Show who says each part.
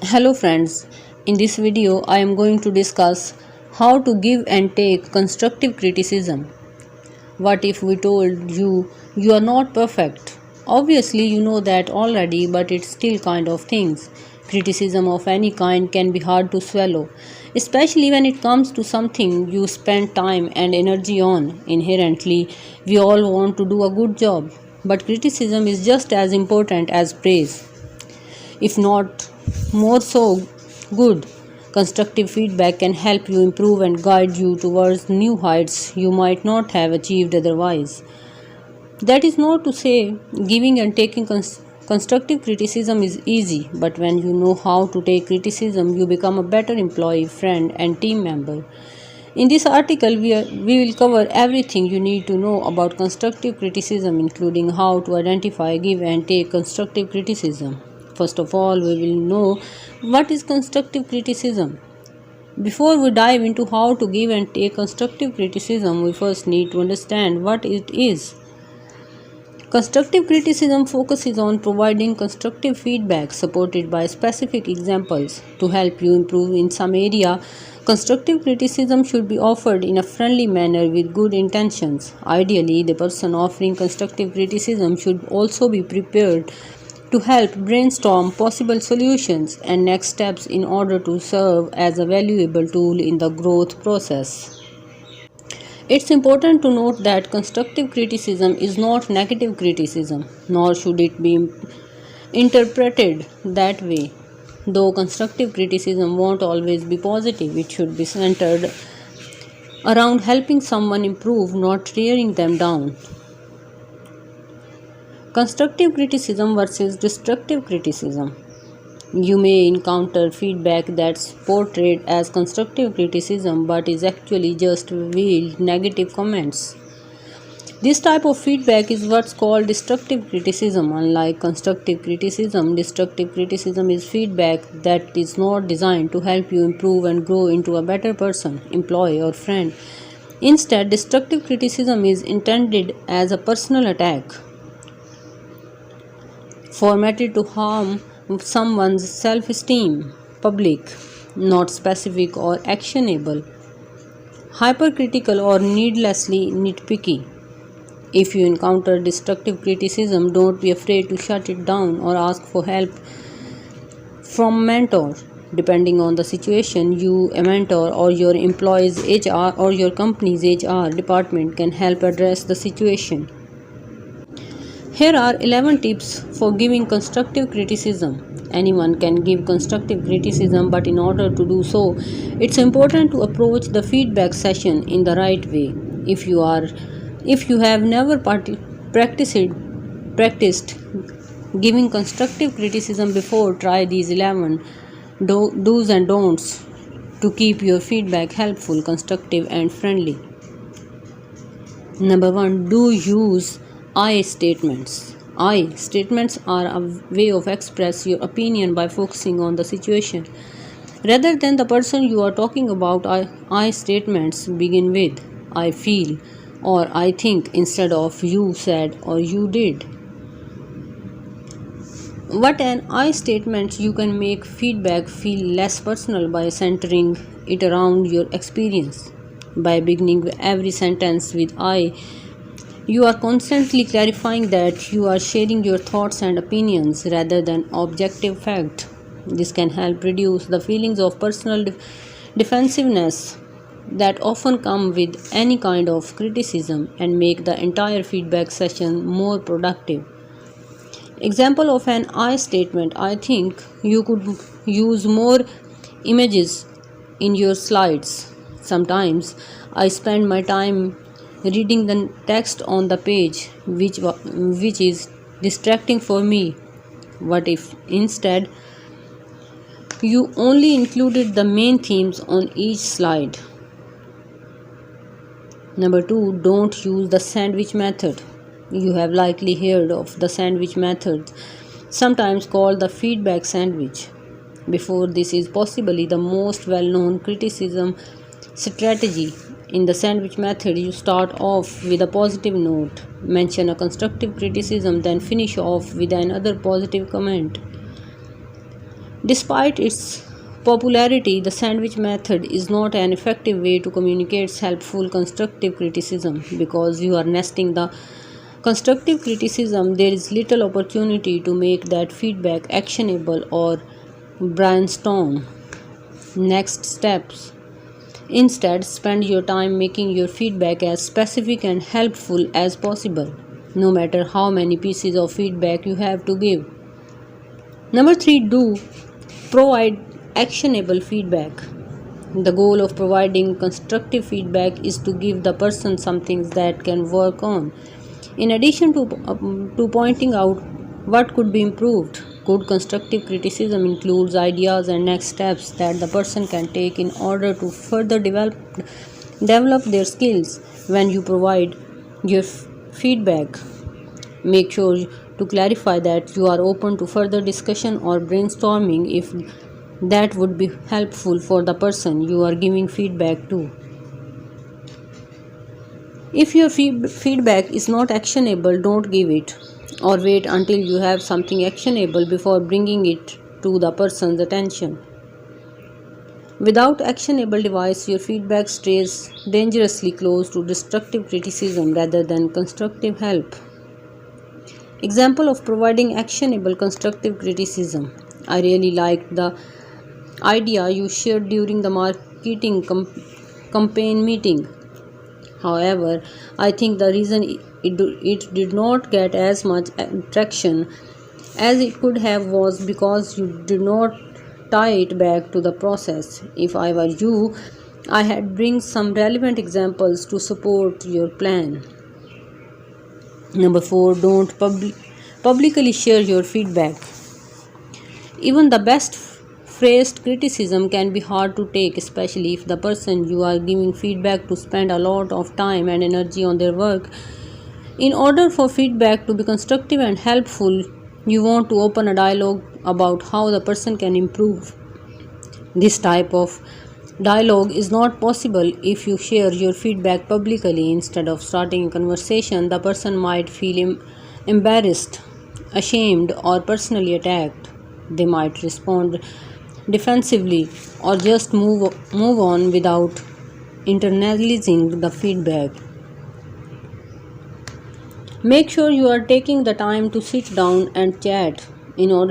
Speaker 1: Hello friends, in this video I am going to discuss how to give and take constructive criticism. What if we told you are not perfect? Obviously you know that already, but it's still kind of things. Criticism of any kind can be hard to swallow, especially when it comes to something you spend time and energy on. Inherently, we all want to do a good job, but criticism is just as important as praise, if not more so. Good. Constructive feedback can help you improve and guide you towards new heights you might not have achieved otherwise. That is not to say giving and taking constructive criticism is easy, but when you know how to take criticism, you become a better employee, friend, and team member. In this article, we will cover everything you need to know about constructive criticism, including how to identify, give, and take constructive criticism. First of all, we will know what is constructive criticism. Before we dive into how to give and take constructive criticism, we first need to understand what it is. Constructive criticism focuses on providing constructive feedback supported by specific examples to help you improve in some area. Constructive criticism should be offered in a friendly manner with good intentions. Ideally, the person offering constructive criticism should also be prepared to help brainstorm possible solutions and next steps in order to serve as a valuable tool in the growth process. It's important to note that constructive criticism is not negative criticism, nor should it be interpreted that way. Though constructive criticism won't always be positive, it should be centered around helping someone improve, not tearing them down. Constructive criticism versus destructive criticism. You may encounter feedback that's portrayed as constructive criticism but is actually just veiled negative comments. This type of feedback is what's called destructive criticism. Unlike constructive criticism, destructive criticism is feedback that is not designed to help you improve and grow into a better person, employee, or friend. Instead, destructive criticism is intended as a personal attack, formatted to harm someone's self-esteem, public, not specific or actionable, hypercritical or needlessly nitpicky. If you encounter destructive criticism, don't be afraid to shut it down or ask for help from a mentor. Depending on the situation, a mentor or your employee's HR or your company's HR department can help address the situation. Here are 11 tips for giving constructive criticism. Anyone can give constructive criticism, but in order to do so, it's important to approach the feedback session in the right way. If you have never practiced giving constructive criticism before, try these 11 do's and don'ts to keep your feedback helpful, constructive, and friendly. Number 1. Do use I statements. I statements are a way of express your opinion by focusing on the situation rather than the person you are talking about. I statements begin with I feel or I think instead of you said or you did. What an I statement, you can make feedback feel less personal by centering it around your experience. By beginning every sentence with I, you are constantly clarifying that you are sharing your thoughts and opinions rather than objective fact. This can help reduce the feelings of personal defensiveness that often come with any kind of criticism and make the entire feedback session more productive. Example of an I statement: I think you could use more images in your slides. Sometimes I spend my time reading the text on the page, which is distracting for me. What if instead you only included the main themes on each slide? Number 2. Don't use the sandwich method. You have likely heard of the sandwich method, sometimes called the feedback sandwich. Before this is possibly the most well-known criticism strategy. In the sandwich method, you start off with a positive note, mention a constructive criticism, then finish off with another positive comment. Despite its popularity, the sandwich method is not an effective way to communicate helpful constructive criticism because you are nesting the constructive criticism. There is little opportunity to make that feedback actionable or brainstorm next steps. Instead, spend your time making your feedback as specific and helpful as possible, no matter how many pieces of feedback you have to give. Number 3, do provide actionable feedback. The goal of providing constructive feedback is to give the person something that can work on. In addition to pointing out what could be improved, good constructive criticism includes ideas and next steps that the person can take in order to further develop their skills. When you provide your feedback, make sure to clarify that you are open to further discussion or brainstorming if that would be helpful for the person you are giving feedback to. If your feedback is not actionable, don't give it, or wait until you have something actionable before bringing it to the person's attention. Without actionable device, your feedback stays dangerously close to destructive criticism rather than constructive help. Example of providing actionable constructive criticism. I really liked the idea you shared during the marketing campaign meeting. However, I think the reason it did not get as much traction as it could have was because you did not tie it back to the process. If I were you, I had bring some relevant examples to support your plan. Number 4, don't publicly share your feedback. Even the best phrased criticism can be hard to take, especially if the person you are giving feedback to spend a lot of time and energy on their work. In order for feedback to be constructive and helpful, you want to open a dialogue about how the person can improve. This type of dialogue is not possible if you share your feedback publicly. Instead of starting a conversation, the person might feel embarrassed, ashamed, or personally attacked. They might respond defensively or just move on without internalizing the feedback. Make sure you are taking the time to sit down and chat in order